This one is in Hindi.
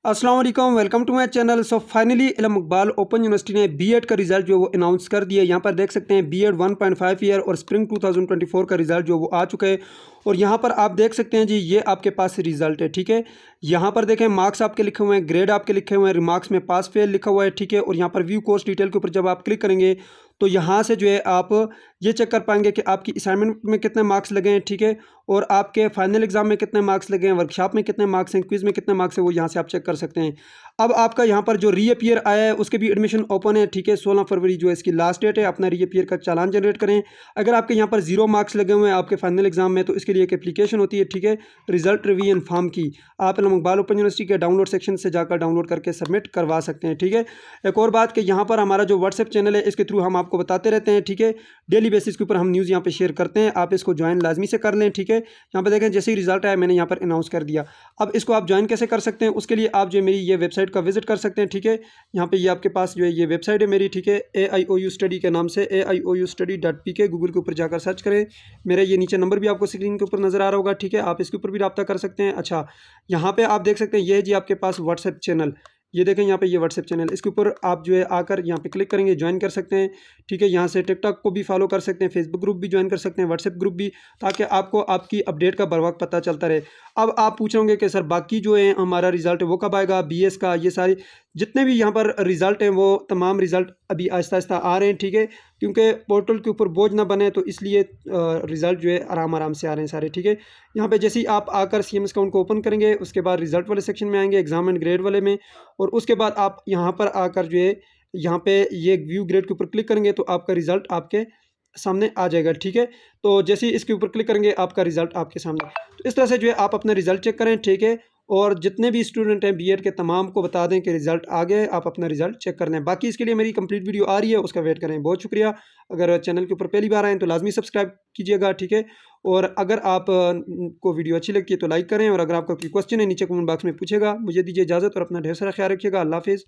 अस्सलाम वालेकुम, welcome to my channel. So finally Ilm Iqbal Open University ने बीएड का रिजल्ट जो वो अनाउंस कर दिया। यहाँ पर देख सकते हैं बीएड 1.5 ईयर और स्प्रिंग 2024 का रिजल्ट जो वो आ चुका है। और यहाँ पर आप देख सकते हैं जी, ये आपके पास रिजल्ट है, ठीक है। यहाँ पर देखें मार्क्स आपके लिखे हुए हैं, ग्रेड आपके लिखे हुए हैं, रिमार्क्स में पास फेल लिखा हुआ है, ठीक है। और यहाँ पर व्यू कोर्स डिटेल के ऊपर जब आप क्लिक करेंगे तो यहाँ से जो है आप ये चेक कर पाएंगे कि आपकी असाइनमेंट में कितने मार्क्स लगे हैं, ठीक है। और आपके फाइनल एग्जाम में कितने मार्क्स लगे हैं, वर्कशॉप में कितने मार्क्स हैं, क्विज में कितने मार्क्स हैं, वो यहाँ से आप चेक कर सकते हैं। अब आपका यहाँ पर जो रीअपियर आया है उसके भी एडमिशन ओपन है, ठीक है। 16 फरवरी जो है इसकी लास्ट डेट है। अपना रीअपियर का चालान जनरेट करें। अगर आपके यहाँ पर 0 मार्क्स लगे हुए हैं आपके फाइनल एग्जाम में तो इसके लिए एक एप्लीकेशन होती है, ठीक है, रिजल्ट रिवीजन फॉर्म की। आप इल्म इकबाल ओपन यूनिवर्सिटी के डाउनलोड सेक्शन से जाकर डाउनलोड करके सबमिट करवा सकते हैं, ठीक है। एक और बात कि यहाँ पर हमारा जो व्हाट्सएप चैनल है इसके थ्रू हम आपको बताते रहते हैं, ठीक है। डेली बेसिस के ऊपर हम न्यूज़ यहाँ पे शेयर करते हैं, आप इसको ज्वाइन लाजमी से कर लें, ठीक है। यहाँ पर देखें जैसे ही रिजल्ट आया मैंने यहाँ पर अनाउंस कर दिया। अब इसको आप ज्वाइन कैसे कर सकते हैं, उसके लिए आप जो मेरी ये वेबसाइट का विजिट कर सकते हैं, ठीक है। यहाँ पे ये आपके पास जो है ये वेबसाइट है मेरी, ठीक है, AIOU स्टडी के नाम से AIOUstudy.pk गूगल के ऊपर जाकर सर्च करें। मेरा ये नीचे नंबर भी आपको स्क्रीन के ऊपर नज़र आ रहा होगा, ठीक है। आप इसके ऊपर भी रब्ता कर सकते हैं। अच्छा, यहाँ पे आप देख सकते हैं ये है जी आपके पास व्हाट्सएप चैनल। ये देखें यहाँ पे ये व्हाट्सएप चैनल, इसके ऊपर आप जो है आकर यहाँ पे क्लिक करेंगे, ज्वाइन कर सकते हैं, ठीक है। यहाँ से टिकटॉक को भी फॉलो कर सकते हैं, फेसबुक ग्रुप भी ज्वाइन कर सकते हैं, व्हाट्सएप ग्रुप भी, ताकि आपको आपकी अपडेट का बर वक्त पता चलता रहे। अब आप पूछ रहे होंगे कि सर बाकी जो है हमारा रिजल्ट है वो कब आएगा, BS का, ये सारी जितने भी यहाँ पर रिजल्ट हैं वो तमाम रिजल्ट अभी आहिस्ता आहिस्ता आ रहे हैं, ठीक है। क्योंकि पोर्टल के ऊपर बोझ ना बने तो इसलिए रिजल्ट जो है आराम आराम से आ रहे हैं सारे, ठीक है। यहाँ पे जैसे ही आप आकर CMS अकाउंट को ओपन करेंगे उसके बाद रिजल्ट वाले सेक्शन में आएंगे, एग्जाम एंड ग्रेड वाले में। और उसके बाद आप यहाँ पर आकर जो है यहाँ पे ये व्यू ग्रेड के ऊपर क्लिक करेंगे तो आपका रिजल्ट आपके सामने आ जाएगा, ठीक है। तो जैसे ही इसके ऊपर क्लिक करेंगे आपका रिजल्ट आपके सामने। तो इस तरह से जो है आप अपना रिजल्ट चेक करें, ठीक है। और जितने भी स्टूडेंट हैं बीएड के तमाम को बता दें कि रिजल्ट आ गया है, आप अपना रिजल्ट चेक कर लें। बाकी इसके लिए मेरी कंप्लीट वीडियो आ रही है, उसका वेट करें। बहुत शुक्रिया। अगर चैनल के ऊपर पहली बार आएँ तो लाजमी सब्सक्राइब कीजिएगा, ठीक है। और अगर आप को वीडियो अच्छी लगती है तो लाइक करें। और अगर आपका कोई क्वेश्चन है नीचे कमेंट बॉक्स में पूछेगा। मुझे दीजिए इजाज़त और अपना ढेर सारा ख्याल रखिएगा। अल्लाह हाफिज़।